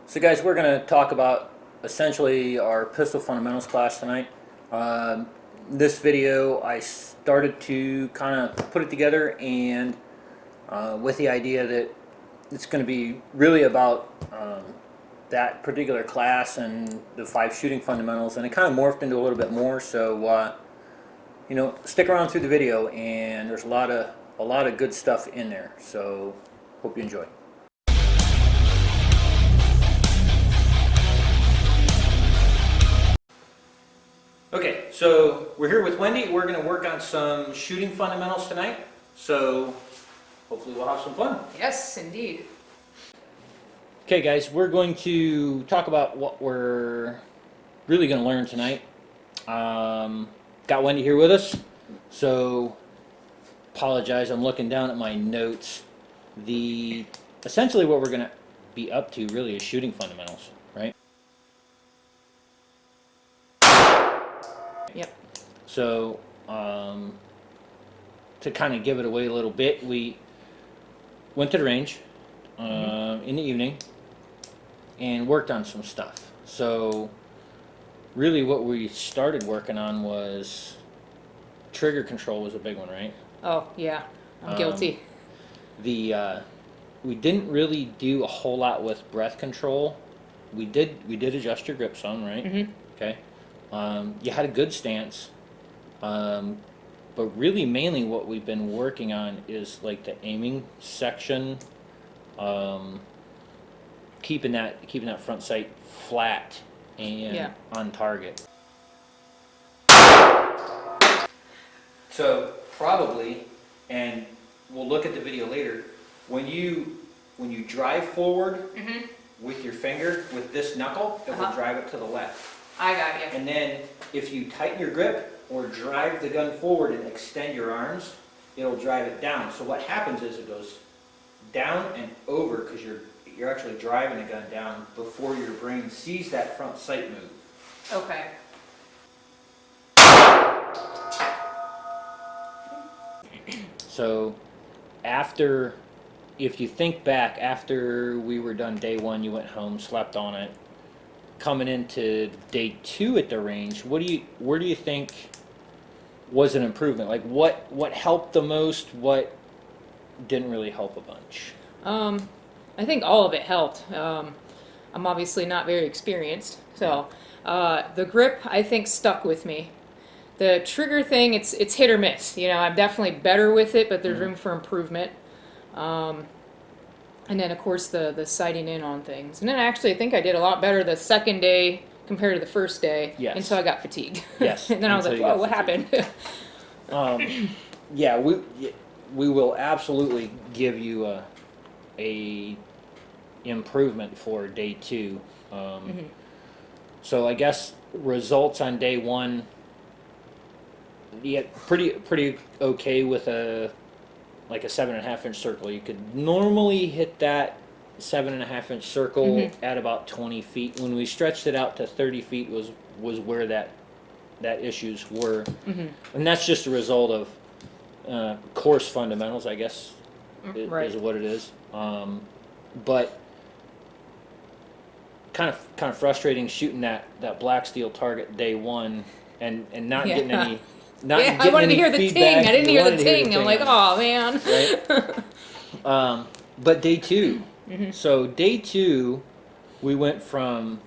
So guys, we're going to talk about essentially our pistol fundamentals class tonight. This video, I started to kind of put it together and with the idea that it's going to be really about that particular class and the 5 shooting fundamentals, and it kind of morphed into a little bit more. So stick around through the video, and there's a lot of good stuff in there. So hope you enjoy. Okay, so we're here with Wendy. We're going to work on some shooting fundamentals tonight. So hopefully we'll have some fun. Yes, indeed. Okay guys, we're going to talk about what we're really going to learn tonight. Got Wendy here with us, so apologize, I'm looking down at my notes. Essentially what we're going to be up to really is shooting fundamentals, right? Yep. So to kind of give it away a little bit, we went to the range in the evening and worked on some stuff. So really what we started working on was trigger control was a big one, right? Oh, yeah. I'm guilty. We didn't really do a whole lot with breath control. We did adjust your grip zone, right? Mm-hmm. Okay. You had a good stance. But really mainly what we've been working on is like the aiming section, keeping that front sight flat and on target. So probably, and we'll look at the video later, when you drive forward with your finger, with this knuckle, it will drive it to the left. I got you. And then if you tighten your grip or drive the gun forward and extend your arms, it'll drive it down. So what happens is it goes down and over because you're actually driving the gun down before your brain sees that front sight move. Okay. So if you think back, after we were done day 1, you went home, slept on it. Coming into day 2 at the range, where do you think was an improvement? Like what helped the most? What didn't really help a bunch? I think all of it helped. I'm obviously not very experienced, so the grip I think stuck with me. The trigger thing, it's hit or miss. You know, I'm definitely better with it, but there's room for improvement. And then of course the sighting in on things. And then actually I think I did a lot better the second day compared to the first day. Yes. Until I got fatigued. Yes. And then I was like, whoa, what happened? Yeah, we will absolutely give you a improvement for day 2. So I guess results on day 1, yeah, pretty okay with a 7.5 inch circle. You could normally hit that 7.5 inch circle at about 20 feet. When we stretched it out to 30 feet was where that issues were. And that's just a result of course fundamentals, I guess, is what it is. But kind of frustrating shooting that black steel target day 1 and not getting any. I wanted to hear the ting. I didn't hear the ting. I'm like, oh man. Right. But day 2. So day 2, we went from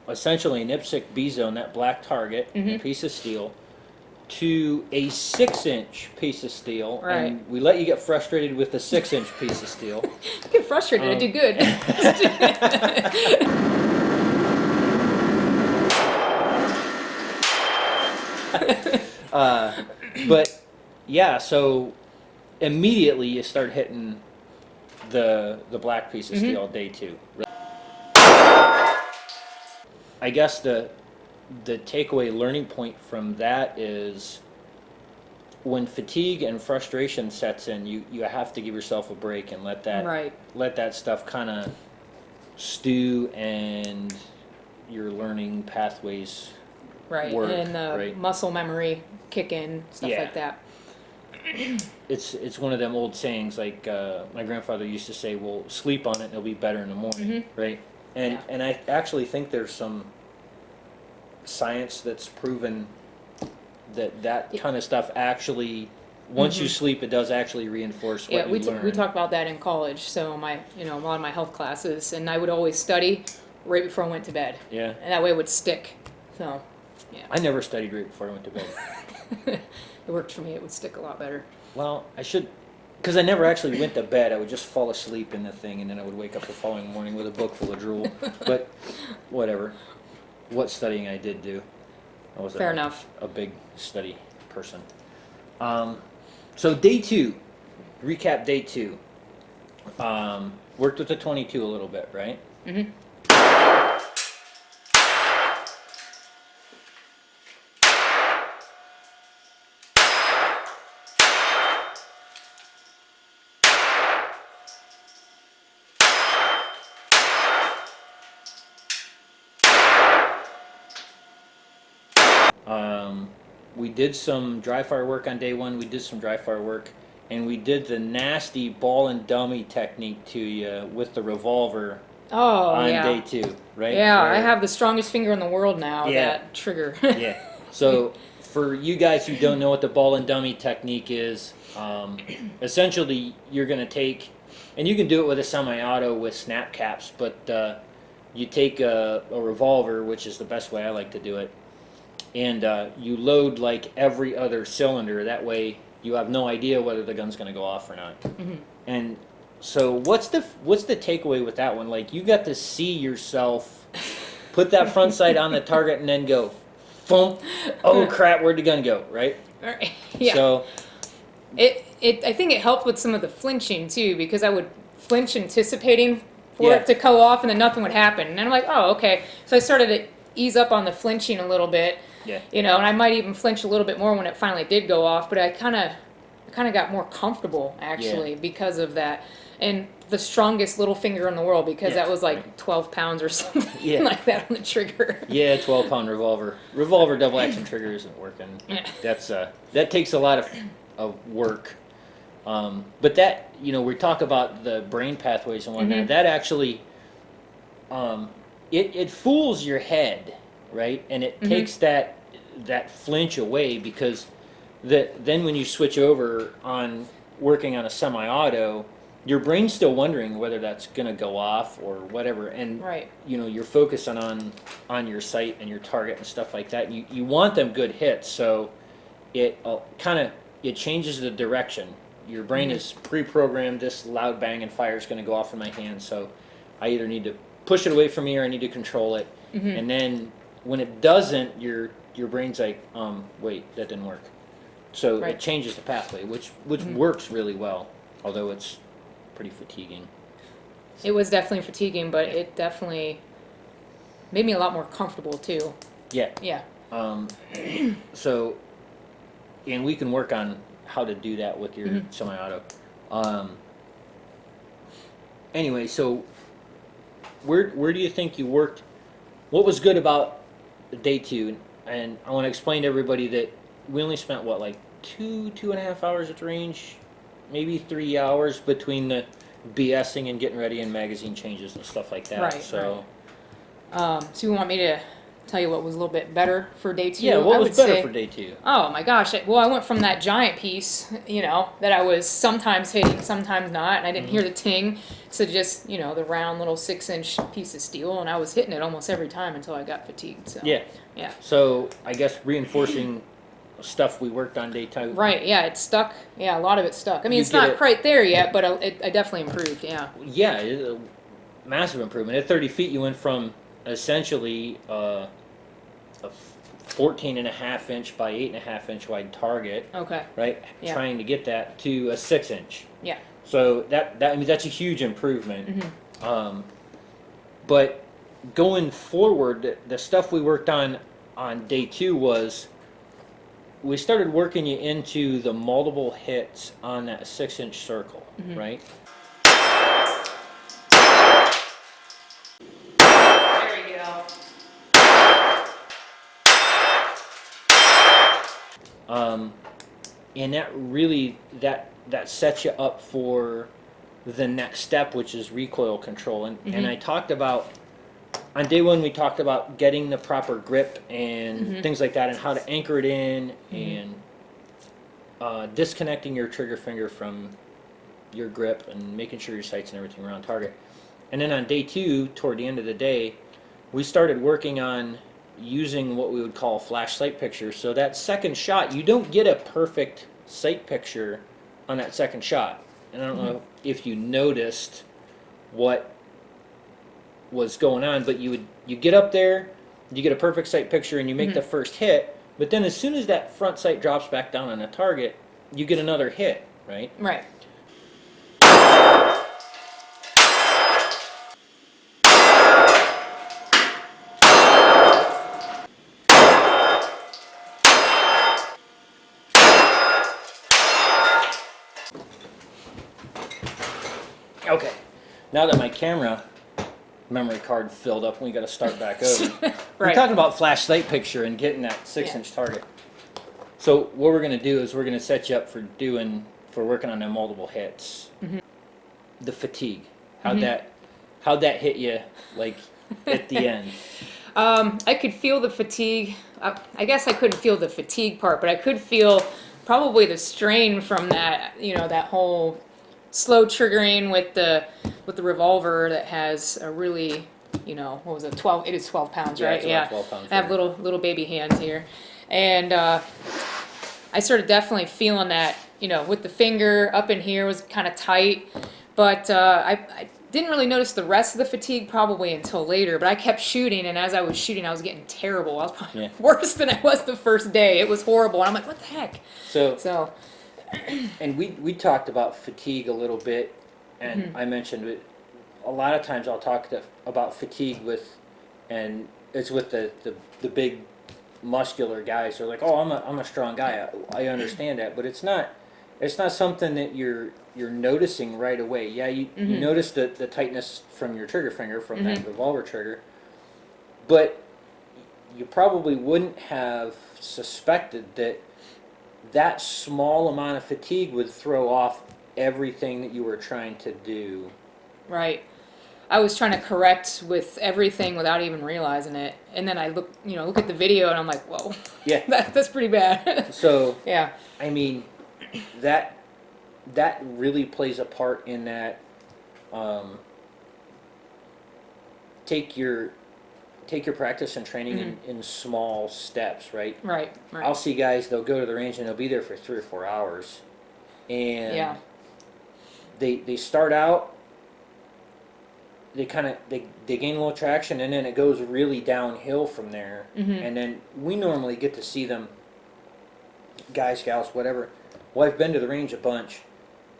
essentially an IPSC B zone, that black target, a piece of steel, to a 6-inch piece of steel. Right. And we let you get frustrated with the 6-inch piece of steel. I get frustrated. I do good. But yeah, so immediately you start hitting the black piece of steel day 2. I guess the takeaway learning point from that is when fatigue and frustration sets in, you have to give yourself a break and let that stuff kind of stew and your learning pathways work, and muscle memory kick in, stuff like that. it's one of them old sayings, like my grandfather used to say, well, sleep on it and it'll be better in the morning, right? And I actually think there's some science that's proven that kind of stuff actually, once you sleep, it does actually reinforce what you learn. We talked about that in college. So a lot of my health classes, and I would always study right before I went to bed. Yeah. And that way it would stick. So, yeah. I never studied right before I went to bed. It worked for me. It would stick a lot better. Well, I should, because I never actually went to bed. I would just fall asleep in the thing, and then I would wake up the following morning with a book full of drool. But whatever. What studying I did do. I was Fair enough. A big study person. So day 2, recap day 2. Worked with the 22 a little bit, right? Mm-hmm. We did some dry fire work on day 1. We did some dry fire work, and we did the nasty ball and dummy technique to you with the revolver on day 2, right? Yeah, I have the strongest finger in the world now. Yeah. That trigger. Yeah. So for you guys who don't know what the ball and dummy technique is, essentially you're going to take, and you can do it with a semi-auto with snap caps, but you take a revolver, which is the best way I like to do it, and you load like every other cylinder. That way you have no idea whether the gun's going to go off or not. Mm-hmm. And so what's the takeaway with that one? Like, you got to see yourself put that front sight on the target and then go, boom, oh crap, where'd the gun go, right? Right. Yeah. So I think it helped with some of the flinching too, because I would flinch anticipating for it to go off, and then nothing would happen. And I'm like, oh, okay. So I started to ease up on the flinching a little bit. Yeah. And I might even flinch a little bit more when it finally did go off, but I kind of got more comfortable actually because of that. And the strongest little finger in the world, because that was like 12 pounds or something like that on the trigger. Yeah, 12-pound revolver. Revolver double action trigger isn't working. That's that takes a lot of work. But that, we talk about the brain pathways and whatnot. Mm-hmm. That actually, it fools your head, right? And it takes that flinch away, because then when you switch over on working on a semi-auto, your brain's still wondering whether that's going to go off or whatever, and you're focusing on your sight and your target and stuff like that. You want them good hits, so it it changes the direction. Your brain is pre-programmed, this loud bang and fire is going to go off in my hand, so I either need to push it away from me or I need to control it. And then when it doesn't, your brain's like, wait, that didn't work. So it changes the pathway, which works really well, although it's pretty fatiguing. It was definitely fatiguing, but it definitely made me a lot more comfortable too. Yeah. Yeah. So, and we can work on how to do that with your semi-auto. Anyway, so where do you think you worked? What was good about day 2? And I want to explain to everybody that we only spent like 2.5 hours at the range, maybe 3 hours between the BSing and getting ready and magazine changes and stuff like that. Right. So, so you want me to tell you what was a little bit better for day 2? Yeah, what was better for day 2? Oh my gosh! I went from that giant piece, that I was sometimes hitting, sometimes not, and I didn't hear the ting, to just the round little 6-inch piece of steel, and I was hitting it almost every time until I got fatigued. So yeah. So I guess reinforcing stuff we worked on day 2. Right. Yeah, it stuck. Yeah, a lot of it stuck. I mean, it's not quite there yet, but I definitely improved. Yeah. Yeah, a massive improvement. At 30 feet, you went from essentially a 14.5-inch by 8.5-inch wide target. Okay. Right. Yeah. Trying to get that to a 6-inch. Yeah. So that's a huge improvement. But going forward, the stuff we worked on day 2 was, we started working you into the multiple hits on that 6-inch circle, right? There you go. And that really that sets you up for the next step, which is recoil control. And I talked about on day one we talked about getting the proper grip and things like that, and how to anchor it in, and disconnecting your trigger finger from your grip and making sure your sights and everything are on target. And then on day two, toward the end of the day, we started working on using what we would call flash sight picture. So that second shot, you don't get a perfect sight picture on that second shot. And I don't know if you noticed what was going on, but you get up there, you get a perfect sight picture, and you make the first hit. But then as soon as that front sight drops back down on the target, you get another hit, right? Right. Okay, now that my camera memory card filled up, we got to start back over. We're Right. talking about flash sight picture and getting that 6-inch target. So what we're going to do is we're going to set you up for working on them multiple hits. The fatigue, how'd that hit you, like at the end? I could feel the fatigue. I guess I couldn't feel the fatigue part, but I could feel probably the strain from that. You know, that whole slow triggering with the revolver that has a really, you know, what was it? 12. It is 12 pounds, Yeah, right? it's about 12 pounds, I have right. little baby hands here, and I started definitely feeling that. You know, with the finger up in here was kind of tight, but I didn't really notice the rest of the fatigue probably until later. But I kept shooting, and as I was shooting, I was getting terrible. I was probably worse than I was the first day. It was horrible, and I'm like, what the heck? So. And we talked about fatigue a little bit, and I mentioned it. A lot of times I'll talk about fatigue and it's with the big muscular guys. They're like, oh, I'm a strong guy. I understand that, but it's not something that you're noticing right away. Yeah, you notice the tightness from your trigger finger from that revolver trigger, but you probably wouldn't have suspected that small amount of fatigue would throw off everything that you were trying to do. Right. I was trying to correct with everything without even realizing it, and then I look at the video, and I'm like, whoa, Yeah. that's pretty bad. So Yeah. I mean, that really plays a part in that. Take your practice and training in small steps, right? Right. I'll see guys, they'll go to the range and they'll be there for 3 or 4 hours, and they start out, they gain a little traction, and then it goes really downhill from there. And then we normally get to see them, guys, gals, whatever. Well, I've been to the range a bunch,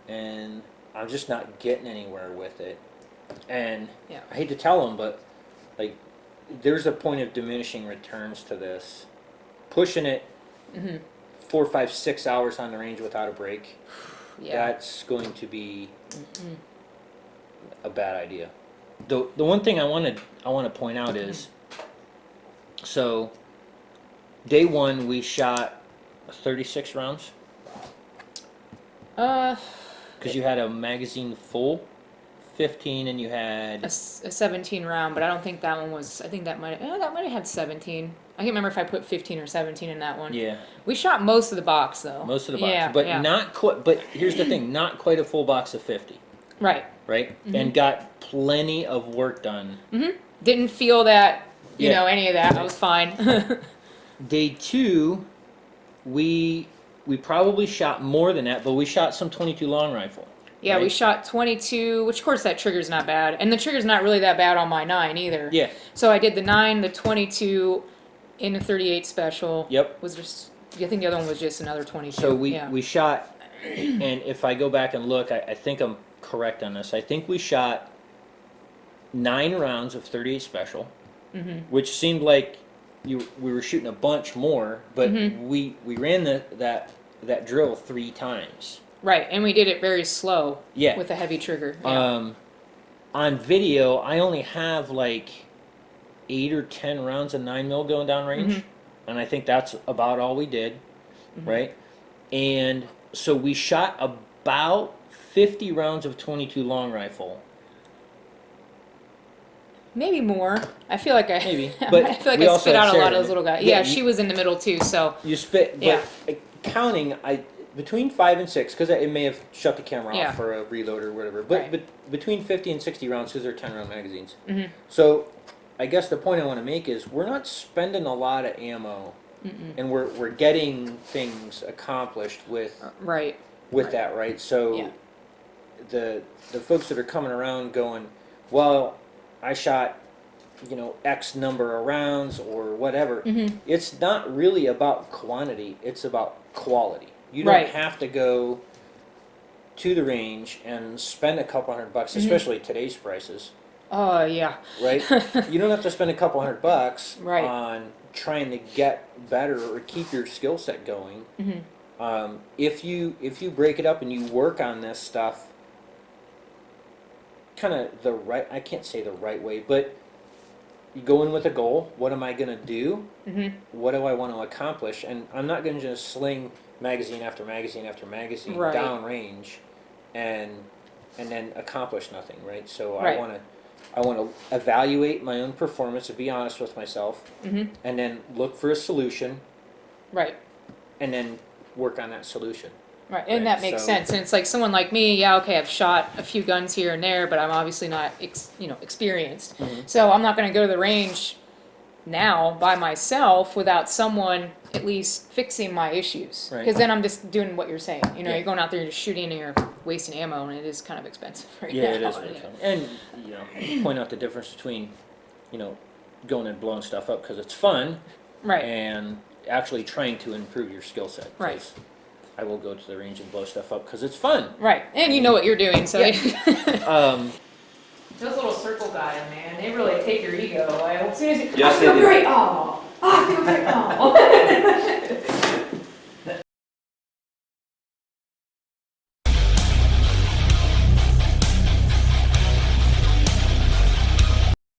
and I'm just not getting anywhere with it. And I hate to tell them, but like, there's a point of diminishing returns to this. Pushing it 4, 5, 6 hours on the range without a break, that's going to be a bad idea. The one thing I want to point out is, so day one we shot 36 rounds. Because you had a magazine full, 15, and you had a 17 round, but I don't think that one was. I think that might have had 17. I can't remember if I put 15 or 17 in that one. Yeah. We shot most of the box though. Most of the box, but not quite. But here's the thing: not quite a full box of 50. Right. Right, and got plenty of work done. Didn't feel that. You know, any of that. I was fine. Day two, we probably shot more than that, but we shot some 22 long rifle. Yeah, right? we shot 22, which of course that trigger's not bad. And the trigger's not really that bad on my 9 either. Yeah. So I did the 9, the 22, in the 38 special. Yep. Was just, I think the other one was just another 22. So we shot, and if I go back and look, I think I'm correct on this. I think we shot 9 rounds of 38 special, which seemed like we were shooting a bunch more, but we ran that drill 3 times. Right, and we did it very slow. Yeah. With a heavy trigger. Yeah. On video, I only have like 8 or 10 rounds of 9mm going down range, and I think that's about all we did, right? And so we shot about 50 rounds of 22 long rifle. maybe more. I feel like I Maybe, I but feel like we I also spit had out a lot Sarah of those in it. little guys. Yeah, Yeah, she was in the middle too. So You spit, but Yeah. counting, between 5 and 6, because it may have shut the camera Yeah. off for a reload or whatever. But, Right. but between 50 and 60 rounds, because they're 10-round magazines. Mhm. So, I guess the point I want to make is we're not spending a lot of ammo, and we're getting things accomplished with right. that, right? So, Yeah. the folks that are coming around going, well, I shot, X number of rounds or whatever. Mhm. It's not really about quantity, it's about quality. You don't Right. have to go to the range and spend a couple $100, especially today's prices, Oh yeah. right? You don't have to spend a couple $100 Right. on trying to get better or keep your skill set going. If you break it up and you work on this stuff kind of I can't say the right way, but you go in with a goal. What am I going to do? What do I want to accomplish? And I'm not going to just sling magazine after magazine after magazine Right. downrange and then accomplish nothing, right? So Right. I want to evaluate my own performance and be honest with myself, and then look for a solution, Right. and then work on that solution. Right, and Right, that makes so- sense. And it's like someone like me, yeah, okay, I've shot a few guns here and there, but I'm obviously not, experienced. So I'm not going to go to the range now by myself without someone at least fixing my issues. Right. Because then I'm just doing what you're saying. Yeah. You're going out there and just shooting and you're wasting ammo, and it is kind of expensive right Yeah, it now. is. And point out the difference between going and blowing stuff up because it's fun, Right. and actually trying to improve your skill set. 'Cause Right. I will go to the range and blow stuff up because it's fun. Right. And you know what you're doing, so. Um, Those little circle guys, man, they really take your ego. Like, as soon as you, Yes, I feel they do. great. Oh, I feel great. Oh,